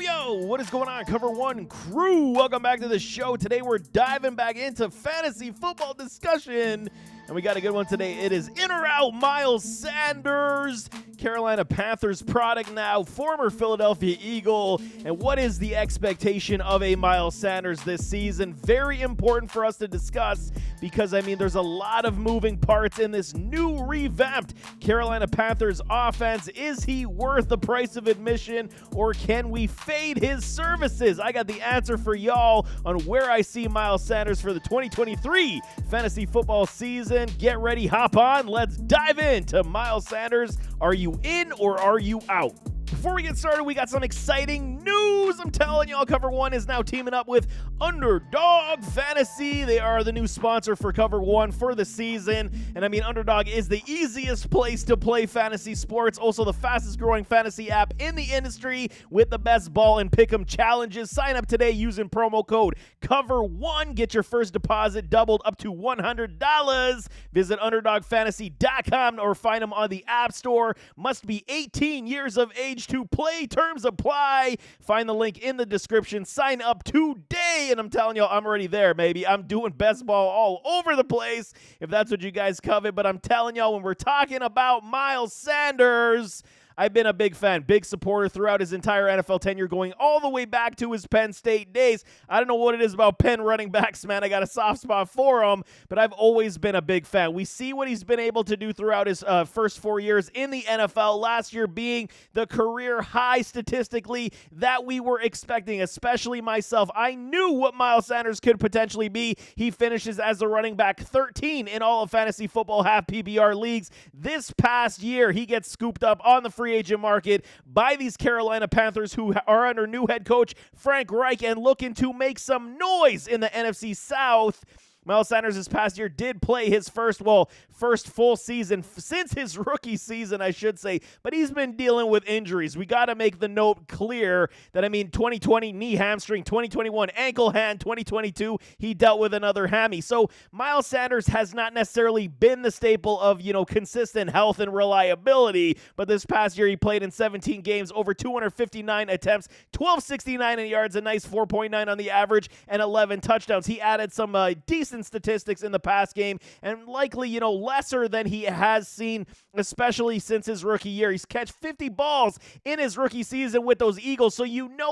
Yo, what is going on, Cover One crew? Welcome back to the show. Today we're diving back into fantasy football discussion, and we got a good one today. It is in or out Miles Sanders, Carolina Panthers product now, former Philadelphia Eagle, and what is the expectation of a Miles Sanders this season? Very important for us to discuss because, there's a lot of moving parts in this new revamped Carolina Panthers offense. Is he worth the price of admission, or can we fade his services? I got the answer for y'all on where I see Miles Sanders for the 2023 fantasy football season. Get ready, hop on, let's dive into Miles Sanders. Are you in or are you out? Before we get started, we got some exciting news. I'm telling y'all, Cover One is now teaming up with Underdog Fantasy. They are the new sponsor for Cover One for the season. And Underdog is the easiest place to play fantasy sports. Also the fastest growing fantasy app in the industry with the best ball and pick'em challenges. Sign up today using promo code COVER1. Get your first deposit doubled up to $100. Visit UnderdogFantasy.com or find them on the App Store. Must be 18 years of age to play. Terms apply. Find the link in the description. Sign up today. And I'm telling y'all, I'm already there, baby. I'm doing best ball all over the place if that's what you guys covet. But I'm telling y'all, when we're talking about Miles Sanders, I've been a big fan, big supporter throughout his entire NFL tenure, going all the way back to his Penn State days. I don't know what it is about Penn running backs, man. I got a soft spot for them, but I've always been a big fan. We see what he's been able to do throughout his first 4 years in the NFL, last year being the career high statistically that we were expecting, especially myself. I knew what Miles Sanders could potentially be. He finishes as the running back 13 in all of fantasy football half PPR leagues. This past year, he gets scooped up on the free agent market by these Carolina Panthers, who are under new head coach Frank Reich and looking to make some noise in the NFC South. Miles Sanders this past year did play his first full season since his rookie season, I should say, but he's been dealing with injuries. We got to make the note clear that, 2020 knee hamstring, 2021 ankle hand, 2022 he dealt with another hammy. So Miles Sanders has not necessarily been the staple of, consistent health and reliability, but this past year he played in 17 games, over 259 attempts, 1269 in yards, a nice 4.9 on the average, and 11 touchdowns. He added some decent statistics in the past game, and likely, lesser than he has seen, especially since his rookie year. He's catch 50 balls in his rookie season with those Eagles, so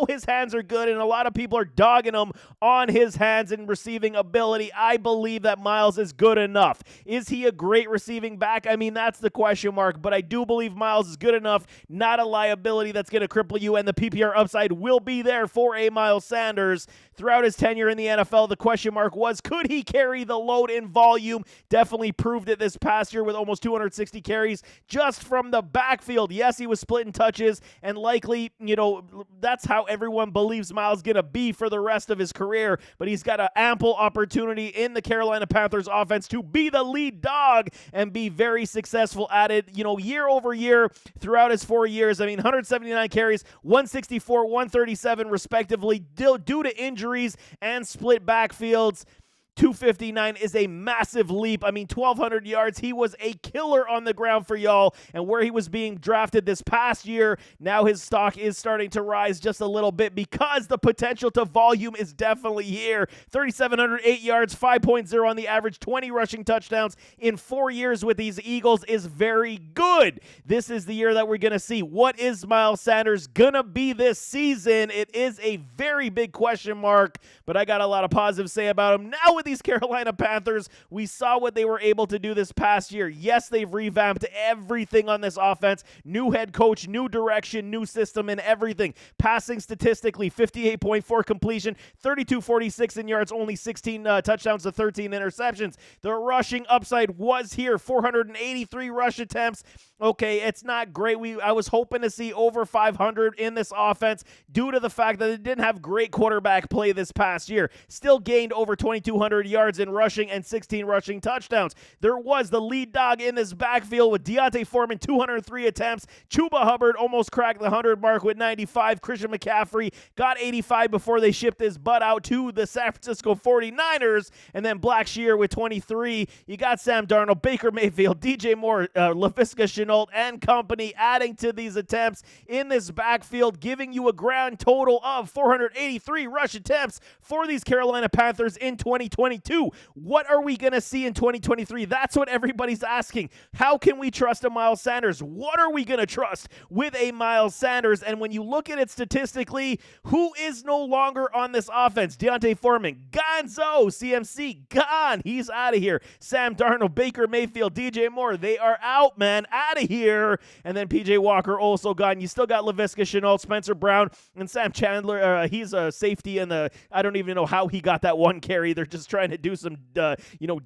his hands are good, and a lot of people are dogging him on his hands and receiving ability. I believe that Miles is good enough. Is he a great receiving back? That's the question mark, but I do believe Miles is good enough, not a liability that's going to cripple you, and the PPR upside will be there for a Miles Sanders. Throughout his tenure in the NFL, the question mark was, could he carry the load in volume? Definitely proved it this past year with almost 260 carries just from the backfield. Yes, he was splitting touches, and likely, that's how everyone believes Miles is going to be for the rest of his career, but he's got an ample opportunity in the Carolina Panthers offense to be the lead dog and be very successful at it, year over year throughout his 4 years. 179 carries, 164, 137 respectively, due to injuries and split backfields. 259 is a massive leap. 1,200 yards. He was a killer on the ground for y'all, and where he was being drafted this past year, now his stock is starting to rise just a little bit because the potential to volume is definitely here. 3,708 yards, 5.0 on the average, 20 rushing touchdowns in 4 years with these Eagles is very good. This is the year that we're going to see. What is Miles Sanders going to be this season? It is a very big question mark, but I got a lot of positive to say about him. Now with these Carolina Panthers, we saw what they were able to do this past year. Yes, they've revamped everything on this offense. New head coach, new direction, new system, and everything. Passing statistically, 58.4 completion, 32.46 in yards, only 16 touchdowns to 13 interceptions. The rushing upside was here, 483 rush attempts. Okay, it's not great. I was hoping to see over 500 in this offense due to the fact that it didn't have great quarterback play this past year. Still gained over 2,200 1,500 yards in rushing and 16 rushing touchdowns. There was the lead dog in this backfield with Deontay Foreman, 203 attempts. Chuba Hubbard almost cracked the 100 mark with 95. Christian McCaffrey got 85 before they shipped his butt out to the San Francisco 49ers. And then Blackshear with 23. You got Sam Darnold, Baker Mayfield, DJ Moore, Laviska Shenault, and company adding to these attempts in this backfield, giving you a grand total of 483 rush attempts for these Carolina Panthers in 2022. What are we going to see in 2023? That's what everybody's asking. How can we trust a Miles Sanders? What are we going to trust with a Miles Sanders? And when you look at it statistically, who is no longer on this offense? Deontay Foreman, gonzo. CMC, gone. He's out of here. Sam Darnold, Baker Mayfield, DJ Moore, they are out, man. Out of here. And then PJ Walker also gone. You still got Laviska Shenault, Spencer Brown, and Sam Chandler. He's a safety in the, I don't even know how he got that one carry. They're just trying to do some,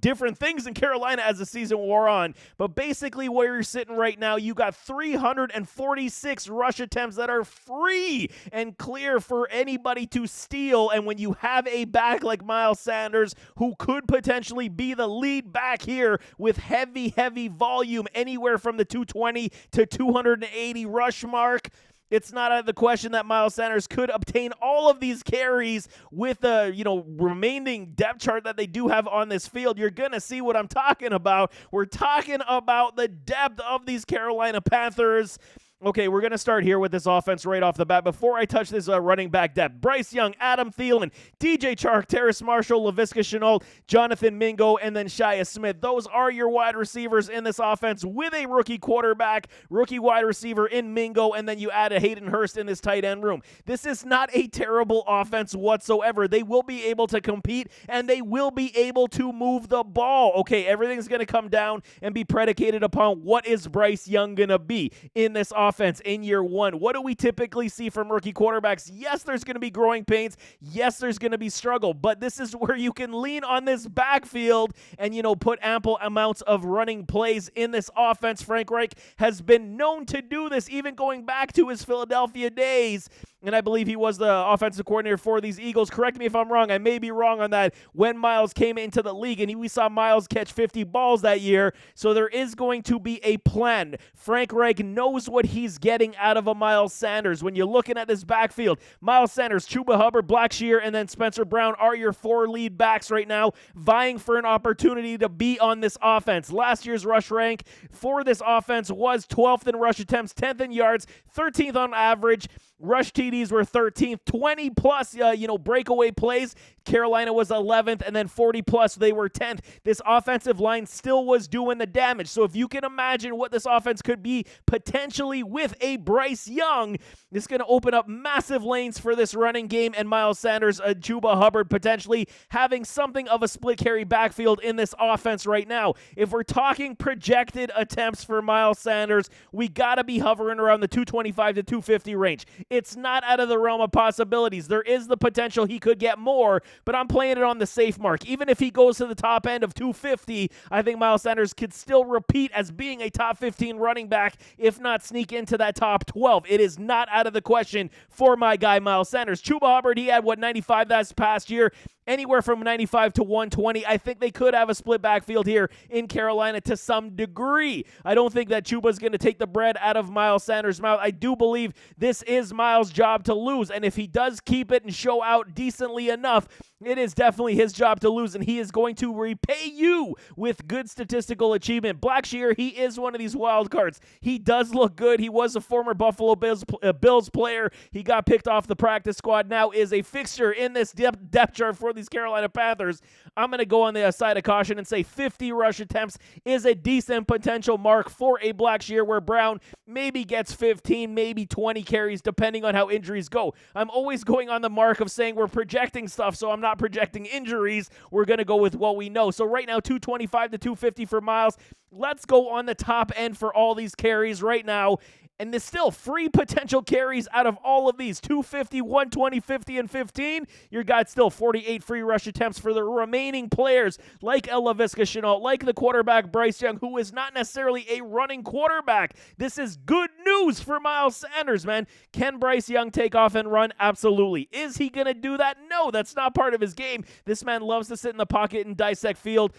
different things in Carolina as the season wore on. But basically where you're sitting right now, you got 346 rush attempts that are free and clear for anybody to steal. And when you have a back like Miles Sanders, who could potentially be the lead back here with heavy volume, anywhere from the 220 to 280 rush mark, it's not out of the question that Miles Sanders could obtain all of these carries with the, remaining depth chart that they do have on this field. You're going to see what I'm talking about. We're talking about the depth of these Carolina Panthers. Okay, we're going to start here with this offense right off the bat. Before I touch this running back depth, Bryce Young, Adam Thielen, DJ Chark, Terrace Marshall, Laviska Shenault, Jonathan Mingo, and then Shia Smith. Those are your wide receivers in this offense with a rookie quarterback, rookie wide receiver in Mingo, and then you add a Hayden Hurst in this tight end room. This is not a terrible offense whatsoever. They will be able to compete, and they will be able to move the ball. Okay, everything's going to come down and be predicated upon what is Bryce Young going to be in this offense in year one. What do we typically see from rookie quarterbacks? Yes, there's going to be growing pains. Yes, there's going to be struggle, but this is where you can lean on this backfield and, put ample amounts of running plays in this offense. Frank Reich has been known to do this, even going back to his Philadelphia days. And I believe he was the offensive coordinator for these Eagles. Correct me if I'm wrong. I may be wrong on that. When Miles came into the league, and we saw Miles catch 50 balls that year. So there is going to be a plan. Frank Reich knows what he's getting out of a Miles Sanders. When you're looking at this backfield, Miles Sanders, Chuba Hubbard, Blackshear, and then Spencer Brown are your four lead backs right now, vying for an opportunity to be on this offense. Last year's rush rank for this offense was 12th in rush attempts, 10th in yards, 13th on average. Rush TDs were 13th, 20 plus, breakaway plays. Carolina was 11th, and then 40 plus, they were 10th. This offensive line still was doing the damage. So if you can imagine what this offense could be potentially with a Bryce Young, it's going to open up massive lanes for this running game, and Miles Sanders, Chuba Hubbard potentially having something of a split carry backfield in this offense right now. If we're talking projected attempts for Miles Sanders, we got to be hovering around the 225 to 250 range. It's not out of the realm of possibilities. There is the potential he could get more, but I'm playing it on the safe mark. Even if he goes to the top end of 250, I think Miles Sanders could still repeat as being a top 15 running back, if not sneak into that top 12. It is not out of the question for my guy Miles Sanders. Chuba Hubbard, he had 95 this past year. Anywhere from 95 to 120. I think they could have a split backfield here in Carolina to some degree. I don't think that Chuba's going to take the bread out of Miles Sanders' mouth. I do believe this is Miles' job to lose, and if he does keep it and show out decently enough, it is definitely his job to lose, and he is going to repay you with good statistical achievement. Blackshear, he is one of these wild cards. He does look good. He was a former Buffalo Bills player. He got picked off the practice squad, now is a fixture in this depth chart for these Carolina Panthers. I'm going to go on the side of caution and say 50 rush attempts is a decent potential mark for a Blackshear, where Brown maybe gets 15, maybe 20 carries, depending on how injuries go. I'm always going on the mark of saying we're projecting stuff, so I'm not projecting injuries. We're going to go with what we know. So right now, 225 to 250 for Miles. Let's go on the top end for all these carries right now. And there's still free potential carries out of all of these. 250, 120, 50, and 15. Your guy's still 48 free rush attempts for the remaining players, like Laviska Shenault, like the quarterback Bryce Young, who is not necessarily a running quarterback. This is good news news for Miles Sanders, man. Can Bryce Young take off and run? Absolutely. Is he going to do that? No, that's not part of his game. This man loves to sit in the pocket and dissect the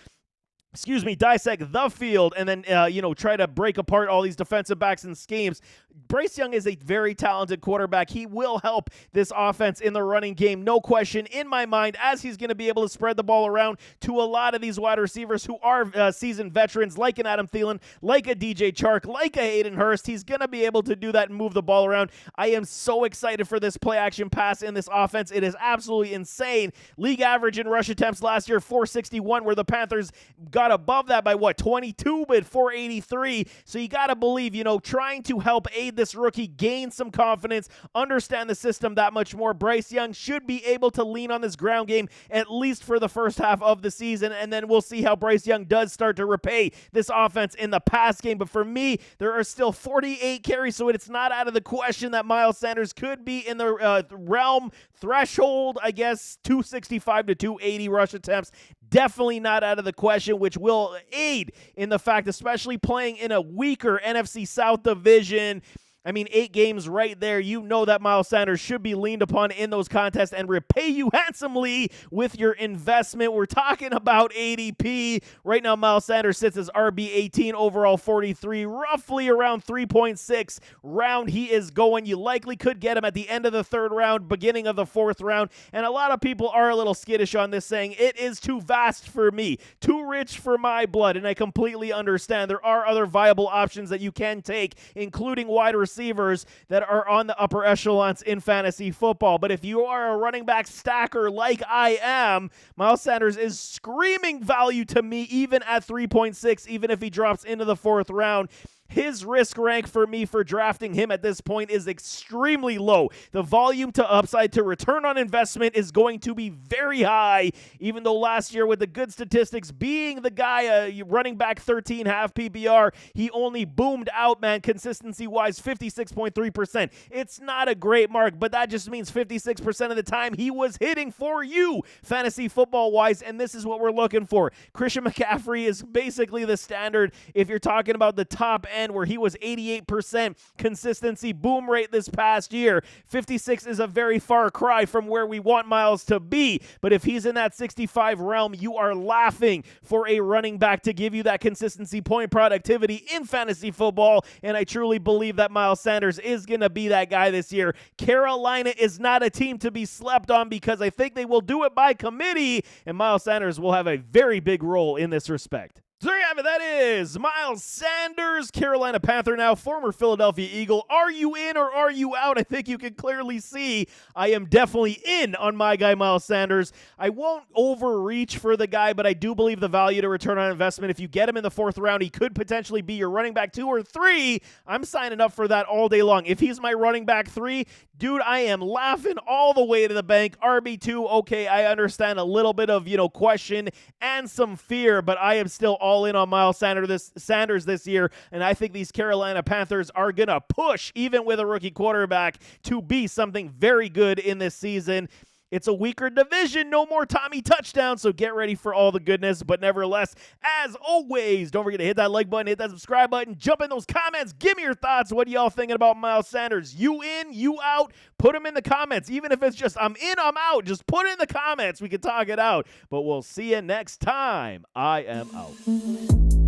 field and then, try to break apart all these defensive backs and schemes. Bryce Young is a very talented quarterback. He will help this offense in the running game, no question in my mind, as he's going to be able to spread the ball around to a lot of these wide receivers who are seasoned veterans, like an Adam Thielen, like a DJ Chark, like a Hayden Hurst. He's going to be able to do that and move the ball around. I am so excited for this play-action pass in this offense. It is absolutely insane. League average in rush attempts last year, 461, where the Panthers got above that by 22, but 483. So you got to believe, trying to help aid this rookie gain some confidence, understand the system that much more. Bryce Young should be able to lean on this ground game at least for the first half of the season, and then we'll see how Bryce Young does start to repay this offense in the pass game. But for me, there are still 48 carries, so it's not out of the question that Miles Sanders could be in the realm threshold, 265 to 280 rush attempts. Definitely not out of the question, which will aid in the fact, especially playing in a weaker NFC South division. 8 games right there. You know that Miles Sanders should be leaned upon in those contests and repay you handsomely with your investment. We're talking about ADP. Right now, Miles Sanders sits as RB 18, overall 43, roughly around 3.6 round he is going. You likely could get him at the end of the 3rd round, beginning of the 4th round. And a lot of people are a little skittish on this, saying it is too vast for me, too rich for my blood. And I completely understand. There are other viable options that you can take, including wide receivers that are on the upper echelons in fantasy football. But if you are a running back stacker like I am, Miles Sanders is screaming value to me, even at 3.6, even if he drops into the 4th round. His risk rank for me for drafting him at this point is extremely low. The volume to upside to return on investment is going to be very high, even though last year with the good statistics, being the guy running back 13 half PPR, he only boomed out, man, consistency-wise, 56.3%. It's not a great mark, but that just means 56% of the time he was hitting for you, fantasy football-wise, and this is what we're looking for. Christian McCaffrey is basically the standard if you're talking about the top end, where he was 88% consistency boom rate this past year. 56 is a very far cry from where we want Miles to be, but if he's in that 65 realm, you are laughing for a running back to give you that consistency point productivity in fantasy football, and I truly believe that Miles Sanders is going to be that guy this year. Carolina is not a team to be slept on, because I think they will do it by committee, and Miles Sanders will have a very big role in this respect. So there you have it. That is Miles Sanders, Carolina Panther now, former Philadelphia Eagle. Are you in or are you out? I think you can clearly see I am definitely in on my guy, Miles Sanders. I won't overreach for the guy, but I do believe the value to return on investment. If you get him in the 4th round, he could potentially be your running back 2 or 3. I'm signing up for that all day long. If he's my running back 3, dude, I am laughing all the way to the bank. RB2, okay, I understand a little bit of, question and some fear, but I am still all in on Miles Sanders this year, and I think these Carolina Panthers are going to push, even with a rookie quarterback, to be something very good in this season. It's a weaker division, no more Tommy touchdowns, so get ready for all the goodness. But nevertheless, as always, don't forget to hit that like button, hit that subscribe button, jump in those comments, give me your thoughts. What y'all thinking about Miles Sanders? You in, you out? Put them in the comments. Even if it's just I'm in, I'm out, just put it in the comments. We can talk it out. But we'll see you next time. I am out.